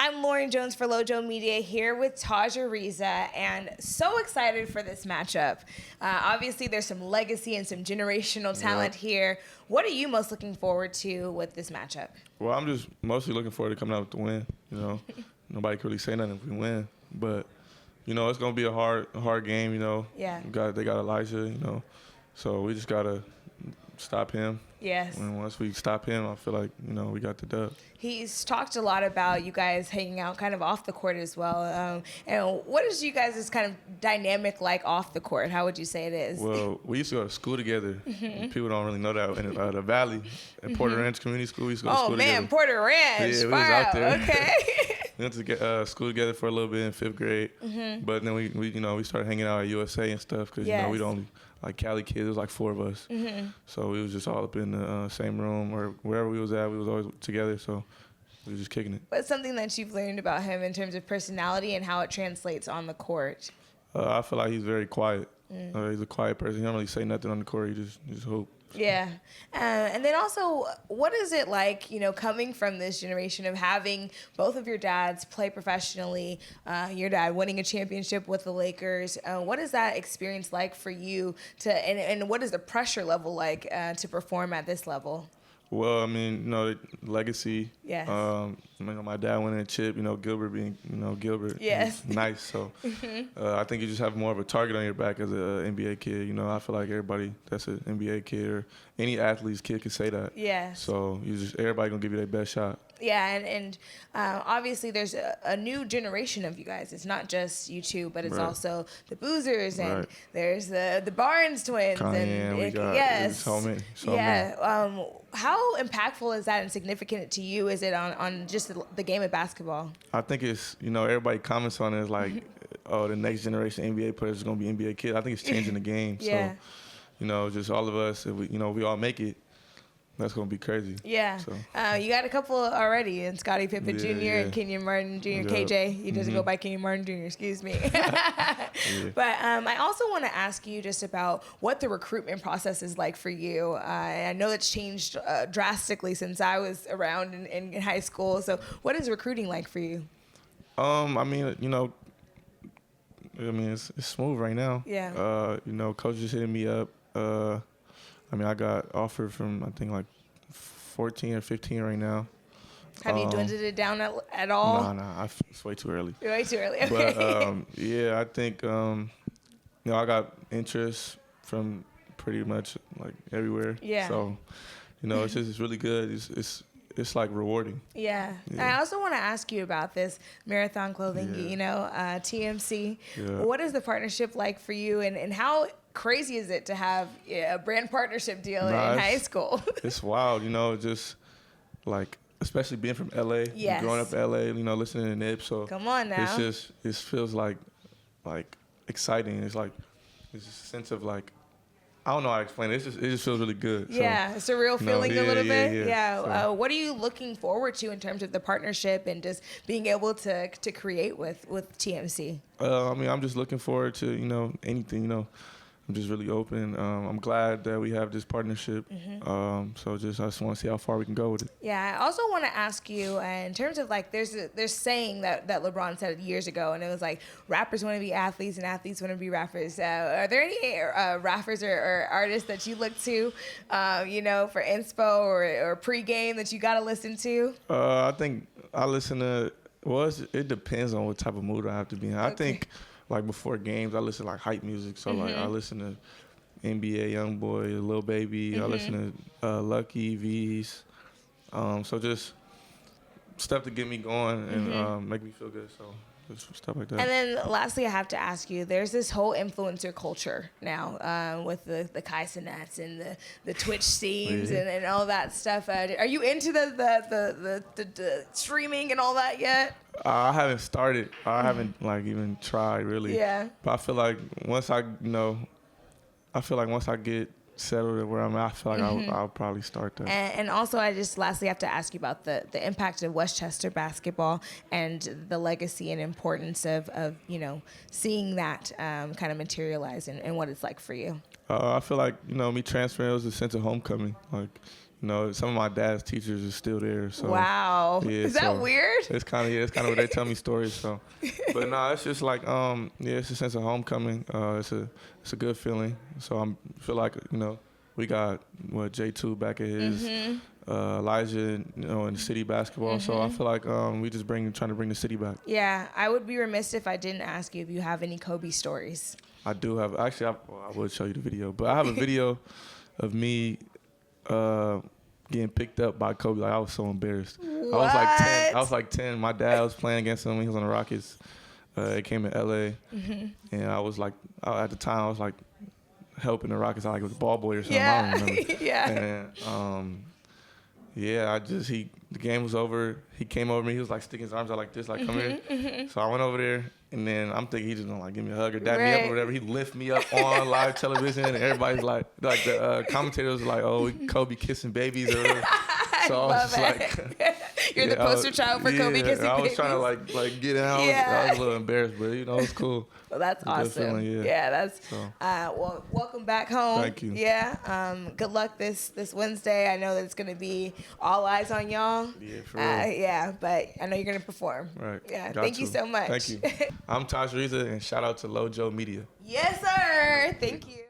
I'm Lauren Jones for Lojo Media here with Tajh Ariza, and so excited for this matchup. Obviously, there's some legacy and some generational talent here. What are you most looking forward to with this matchup? Well, I'm just mostly looking forward to coming out with the win. You know, nobody can really say nothing if we win, but you know it's gonna be a hard game. You know, they got Elijah. You know, so we just gotta stop him. Yes. And once we stop him, I feel like, you know, we got the dub. He's talked a lot about you guys hanging out kind of off the court as well. And what is you guys' kind of dynamic like off the court? How would you say it is? Well, we used to go to school together. People don't really know that. In the Valley, at Porter Ranch Community School, we used to go to school together. Oh, man, Porter Ranch. Yeah, we was out there. Okay. We went to get, school together for a little bit in 5th grade. But then we started hanging out at USA and stuff because, you know, we don't like Cali kids. It was like 4 of us. So we was just all up in the same room or wherever we was at. We was always together. So we was just kicking it. What's something that you've learned about him in terms of personality and how it translates on the court? I feel like he's very quiet. He's a quiet person. He don't really say nothing on the court. He just hoop. Yeah. And then also, what is it like, you know, coming from this generation of having both of your dads play professionally, your dad winning a championship with the Lakers? What is that experience like for you and what is the pressure level like to perform at this level? Well, I mean, you know, legacy. Yes. You know, my dad winning a chip, you know, Gilbert being, you know, Gilbert. Yes. Nice. So I think you just have more of a target on your back as an NBA kid. You know, I feel like everybody that's an NBA kid or any athlete's kid can say that. Yes. So everybody going to give you their best shot. Yeah, and obviously there's a new generation of you guys. It's not just you two, but it's also the Boozers, and there's the Barnes twins. And we got so many. How impactful is that and significant to you? Is it on just the game of basketball? I think it's, you know, everybody comments on it as like, oh, the next generation NBA players is going to be NBA kids. I think it's changing the game. So, you know, just all of us, if we all make it, that's going to be crazy. Yeah. So. You got a couple already, and Scottie Pippen Jr. and Kenyon Martin Jr. KJ. He doesn't go by Kenyon Martin Jr., excuse me. But I also want to ask you just about what the recruitment process is like for you. I know it's changed drastically since I was around in high school. So what is recruiting like for you? I mean, you know, it's smooth right now. Yeah. You know, coach just hitting me up. I mean, I got offered from, I think, like 14 or 15 right now. Have you dwindled it down at all? No, it's way too early. Way too early, okay. But, yeah, I think, you know, I got interest from pretty much, like, everywhere. Yeah. So, you know, it's really good. It's like rewarding. Yeah. I also want to ask you about this marathon clothing, you know, TMC. Yeah. What is the partnership like for you, and how crazy is it to have a brand partnership deal in high school? It's wild, you know, just like, especially being from LA, growing up in LA, you know, listening to Nip. So come on now. It feels like exciting. It's like, it's a sense of like, I don't know how to explain it. It just feels really good. Yeah, so, it's a real feeling a little bit. Yeah. So. What are you looking forward to in terms of the partnership and just being able to create with TMC? I mean, I'm just looking forward to, you know, anything, you know. I'm just really open. I'm glad that we have this partnership. So I just want to see how far we can go with it. Yeah, I also want to ask you, in terms of like, there's saying that LeBron said years ago, and it was like, rappers want to be athletes and athletes want to be rappers. Are there any rappers or artists that you look to, you know, for inspo or pregame that you got to listen to? I think I listen to, it depends on what type of mood I have to be in. I think, like, before games, I listen to, like, hype music. So, like, I listen to NBA YoungBoy, Lil Baby. I listen to Lucky, V's. So just stuff to get me going and make me feel good. So just stuff like that. And then lastly, I have to ask you, there's this whole influencer culture now with the Kai Cenats and the Twitch streams and all that stuff. Are you into the streaming and all that yet? I haven't started. I haven't even tried really. Yeah. But I feel like once I get settled at where I'm at, I feel like I'll probably start that. And also, I just lastly have to ask you about the impact of Westchester basketball and the legacy and importance of you know, seeing that kind of materialize and what it's like for you. I feel like, you know, me transferring, it was a sense of homecoming. Like, You know, some of my dad's teachers are still there. So wow, yeah, is that weird? It's kind of what they tell me stories. So, but no, it's just like it's a sense of homecoming. It's a good feeling. So feel like, you know, we got J2 back at his. Elijah, you know, in the city basketball. So I feel like we just trying to bring the city back. Yeah, I would be remiss if I didn't ask you if you have any Kobe stories. I do have. Actually, I would show you the video, but I have a video of me getting picked up by Kobe. Like, I was so embarrassed. What? I was like 10. My dad was playing against him. He was on the Rockets. It came to LA, and I was like, at the time I was like helping the Rockets. I like was a ball boy or something. Yeah. I don't remember. Yeah. And yeah, the game was over. He came over me. He was like sticking his arms out like this, like, come here. So I went over there, and then I'm thinking he's just gonna like give me a hug or dap me up or whatever. He lift me up on live television, and everybody's like the commentators were like, oh, Kobe kissing babies or whatever. So I was just like, you're the poster child for Kobe kissing babies. I was trying to like get out. I was a little embarrassed, but you know, it's cool. Well, that's awesome. Feeling, yeah, that's well, welcome back home. Thank you. Yeah, good luck this Wednesday. I know that it's gonna be all eyes on y'all. Yeah, for real. Yeah, but I know you're gonna perform. Right. Yeah. Thank you so much. Thank you. I'm Tajh Ariza, and shout out to Lojo Media. Yes, sir. Thank you.